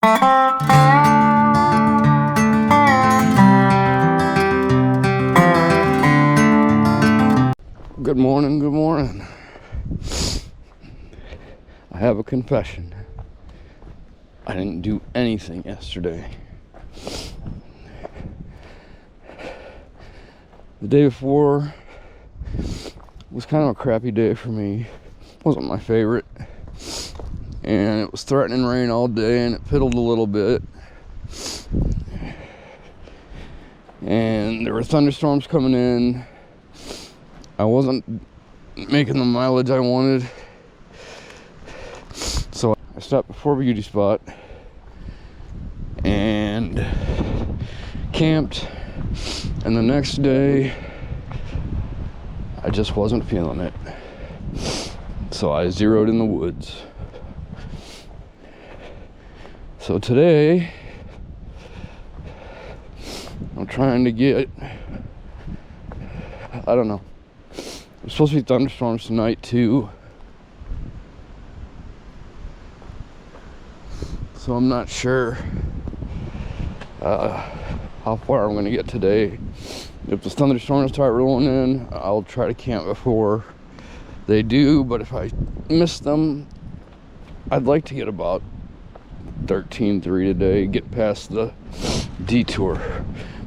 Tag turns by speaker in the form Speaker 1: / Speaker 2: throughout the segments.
Speaker 1: Good morning, good morning. I have a confession. I didn't do anything yesterday. The day before was kind of a crappy day for me. Wasn't my favorite. And it was threatening rain all day, and it piddled a little bit. And there were thunderstorms coming in. I wasn't making the mileage I wanted. So I stopped before Beauty Spot and camped. And the next day, I just wasn't feeling it. So I zeroed in the woods. So today, I'm trying to get, I don't know. There's supposed to be thunderstorms tonight too. So I'm not sure how far I'm gonna get today. If the thunderstorms start rolling in, I'll try to camp before they do. But if I miss them, I'd like to get about 13.3 today, get past the detour.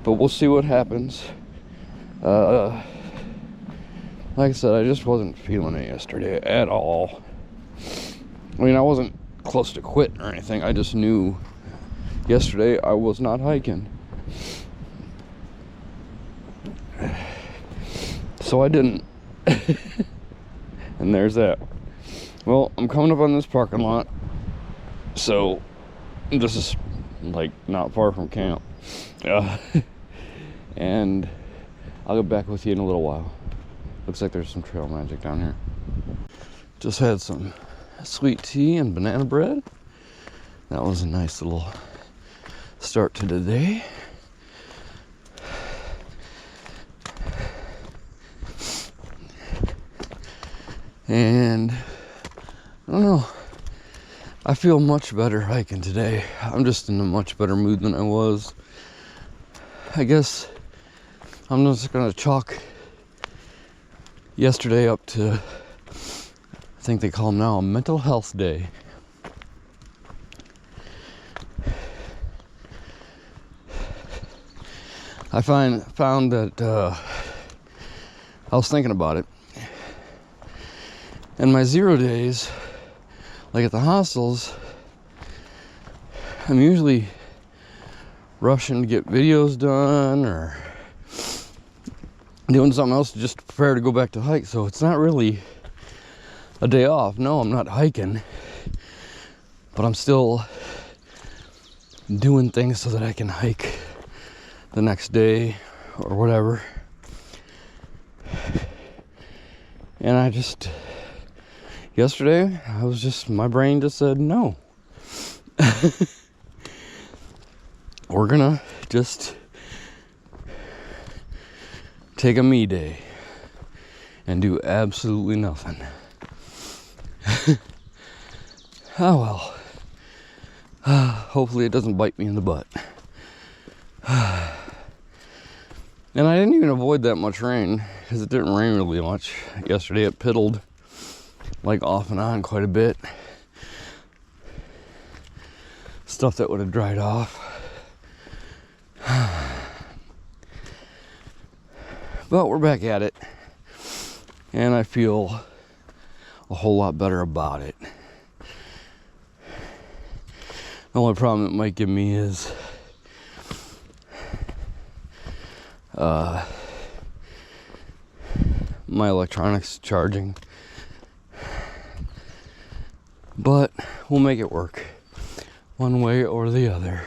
Speaker 1: But we'll see what happens. Like I said, I just wasn't feeling it yesterday at all. I mean, I wasn't close to quitting or anything. I just knew yesterday I was not hiking. So I didn't. And there's that. Well, I'm coming up on this parking lot. So this is like not far from camp. And I'll get back with you in a little while. Looks like there's some trail magic down here. Just had some sweet tea and banana bread. That was a nice little start to the day. And I don't know, I feel much better hiking today. I'm just in a much better mood than I was. I guess I'm just gonna chalk yesterday up to, I think they call them now, a mental health day. I found that I was thinking about it. And my 0 days, like at the hostels, I'm usually rushing to get videos done or doing something else to just prepare to go back to hike. So it's not really a day off. No, I'm not hiking, but I'm still doing things so that I can hike the next day or whatever. And I just, yesterday, my brain just said no. We're gonna just take a me day and do absolutely nothing. Oh well. Hopefully it doesn't bite me in the butt. And I didn't even avoid that much rain because it didn't rain really much. Yesterday it piddled like off and on quite a bit. Stuff that would have dried off. But we're back at it. And I feel a whole lot better about it. The only problem it might give me is my electronics charging. But we'll make it work one way or the other.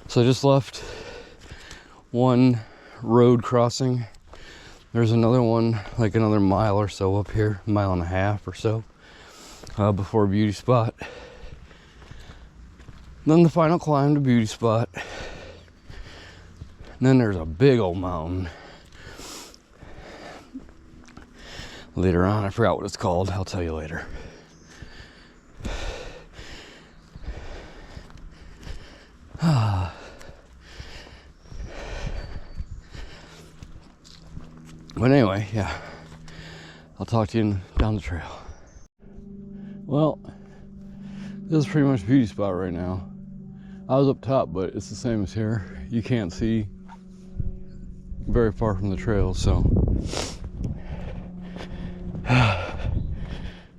Speaker 1: So I just left one road crossing. There's another one, like another mile or so up here, a mile and a half or so, before Beauty Spot. Then the final climb to Beauty Spot. And then there's a big old mountain. Later on, I forgot what it's called. I'll tell you later. But anyway, yeah, I'll talk to you down the trail. Well, this is pretty much a beauty spot right now. I was up top, but it's the same as here. You can't see very far from the trail, so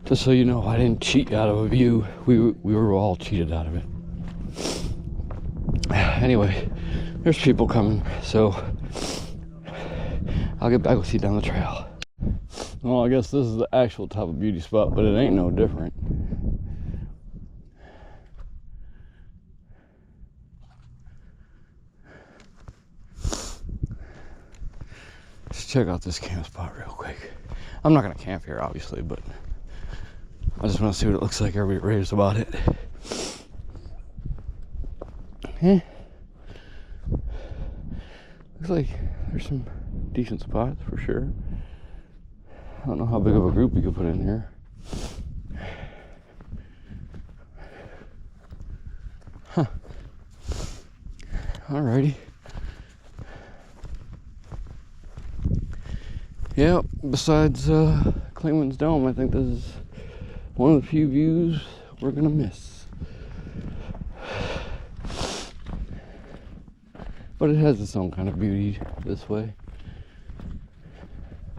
Speaker 1: just so you know, I didn't cheat out of a view. We were all cheated out of it. Anyway, there's people coming, so I'll get back with you down the trail. Well, I guess this is the actual top of beauty spot, but it ain't no different. Let's check out this camp spot real quick. I'm not gonna camp here, obviously, but I just want to see what it looks like. Everybody raves about it. Looks like there's some decent spots for sure. I don't know how big of a group you could put in here. Huh. Alrighty. Yeah, besides Clayman's Dome, I think this is one of the few views we're gonna miss. But it has its own kind of beauty this way.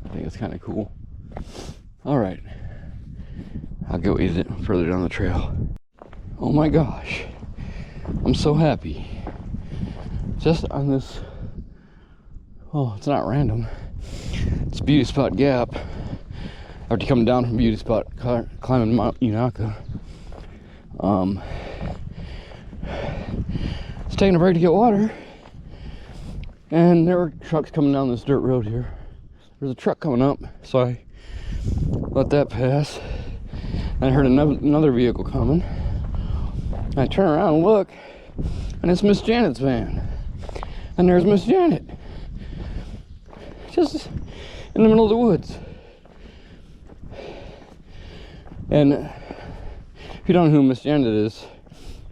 Speaker 1: I think it's kind of cool. Alright, I'll go eat it further down the trail. Oh my gosh, I'm so happy. Just on this, well, it's not random. It's Beauty Spot Gap. After coming down from Beauty Spot, climbing Mount Unaka. It's taking a break to get water. And there were trucks coming down this dirt road here. There's a truck coming up, so I let that pass. And I heard another vehicle coming. And I turn around and look, and it's Miss Janet's van. And there's Miss Janet. Just in the middle of the woods. And if you don't know who Miss Janet is,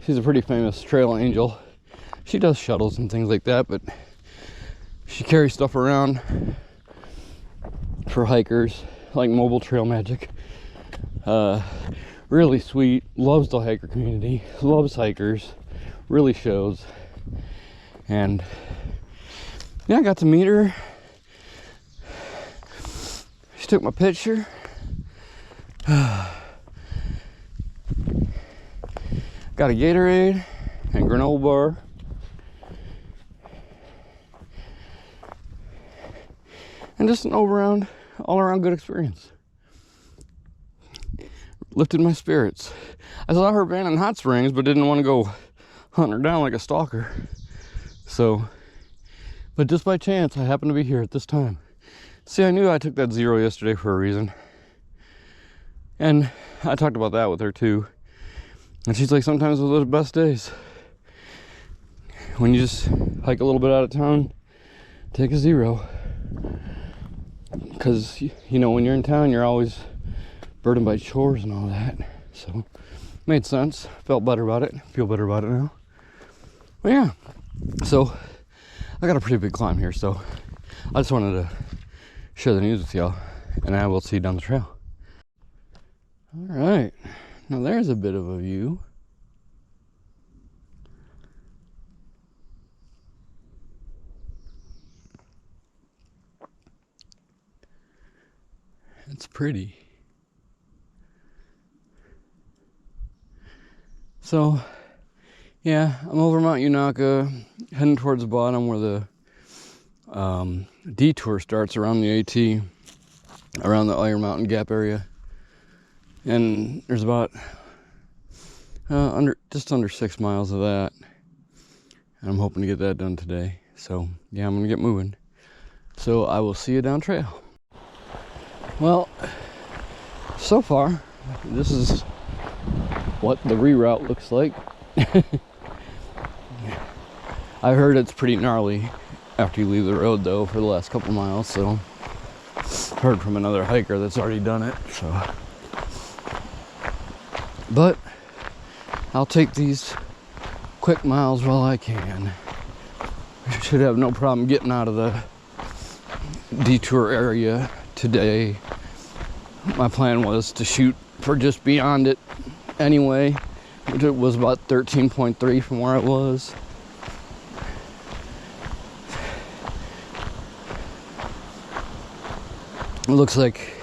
Speaker 1: she's a pretty famous trail angel. She does shuttles and things like that, but she carries stuff around for hikers, like mobile trail magic. Really sweet, loves the hiker community, loves hikers, really shows. And yeah, I got to meet her. She took my picture. Got a Gatorade and granola bar. And just an all around good experience. Lifted my spirits. I saw her van in Hot Springs, but didn't want to go hunting her down like a stalker. So, but just by chance, I happened to be here at this time. See, I knew I took that 0 yesterday for a reason. And I talked about that with her too. And she's like, sometimes those are the best days. When you just hike a little bit out of town, take a 0. Because, you know, when you're in town, you're always burdened by chores and all that. So, made sense. Felt better about it. Feel better about it now. But yeah. So, I got a pretty big climb here. So, I just wanted to share the news with y'all. And I will see you down the trail. Alright. Now, there's a bit of a view. It's pretty. So, yeah, I'm over Mount Unaka, heading towards the bottom where the detour starts around the AT, around the Iron Mountain Gap area. And there's about just under 6 miles of that. And I'm hoping to get that done today. So, yeah, I'm going to get moving. So, I will see you down trail. Well, so far, this is what the reroute looks like. I heard it's pretty gnarly after you leave the road, though, for the last couple miles. So, heard from another hiker that's already done it. So, but I'll take these quick miles while I can. I should have no problem getting out of detour area today. My plan was to shoot for just beyond it anyway. It was about 13.3 from where I was. It looks like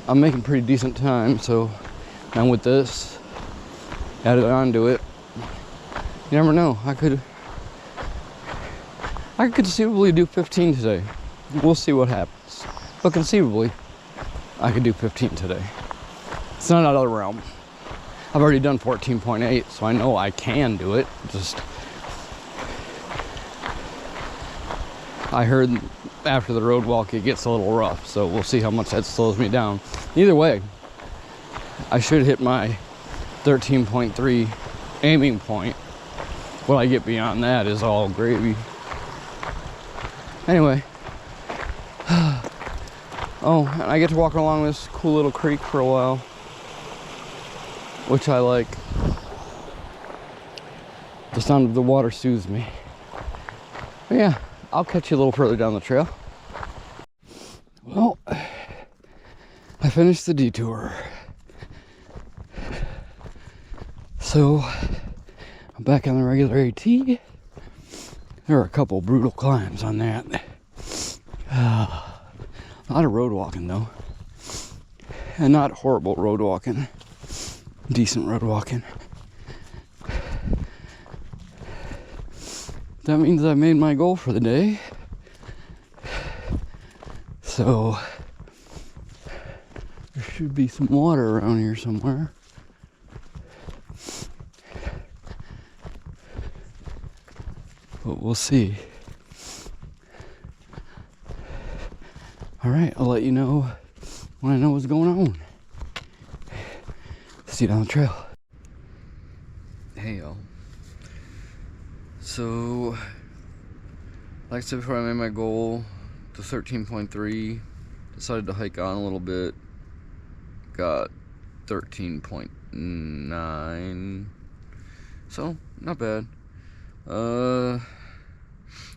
Speaker 1: I'm making pretty decent time, so now with this added onto it, you never know. I could conceivably do 15 today. We'll see what happens. But conceivably, I could do 15 today. It's not out of the realm. I've already done 14.8, so I know I can do it. Just, I heard after the road walk it gets a little rough, so we'll see how much that slows me down. Either way, I should hit my 13.3 aiming point. What I get beyond that is all gravy. Anyway, oh, and I get to walk along this cool little creek for a while, which I like. The sound of the water soothes me. But yeah, I'll catch you a little further down the trail. Well, I finished the detour. So, I'm back on the regular AT. There are a couple brutal climbs on that. A lot of road walking though. And not horrible road walking. Decent road walking. That means I made my goal for the day. So there should be some water around here somewhere. But we'll see. Alright, I'll let you know when I know what's going on. See you down the trail. Hey y'all. So, like I said before, I made my goal to 13.3. Decided to hike on a little bit. Got 13.9. So, not bad.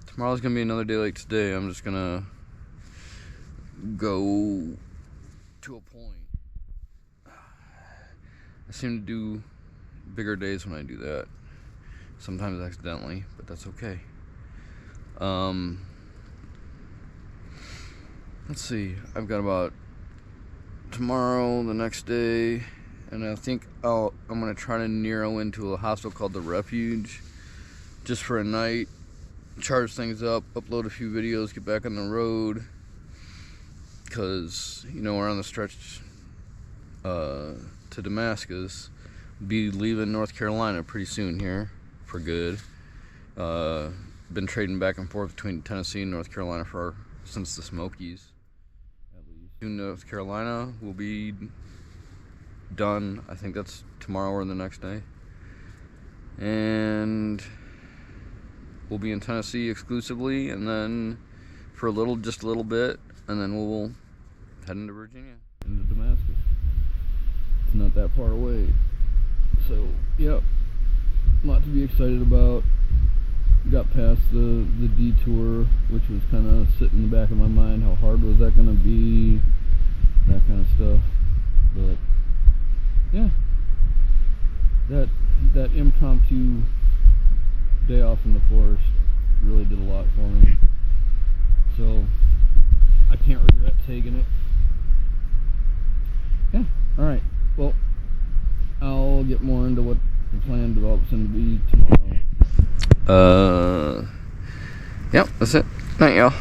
Speaker 1: Tomorrow's gonna be another day like today. I'm just gonna go to a point. I seem to do bigger days when I do that. Sometimes accidentally, but that's okay. Let's see. I've got about tomorrow, the next day, and I think I'm gonna try to narrow into a hostel called the Refuge, just for a night. Charge things up, upload a few videos, get back on the road, because you know we're on the stretch to Damascus. Be leaving North Carolina pretty soon here for good. Been trading back and forth between Tennessee and North Carolina since the Smokies. At least soon North Carolina will be done. I think that's tomorrow or the next day, and we'll be in Tennessee exclusively, and then for just a little bit, and then we'll head into Virginia, into Damascus. It's not that far away. So, yep, a lot to be excited about. Got past the detour, which was kind of sitting in the back of my mind. How hard was that going to be? That kind of stuff. But, yeah, that impromptu day off in the forest really did a lot for me. So, I can't regret taking it. Yeah, alright. Well, I'll get more into what the plan develops into be tomorrow. Yep, that's it. Night, y'all.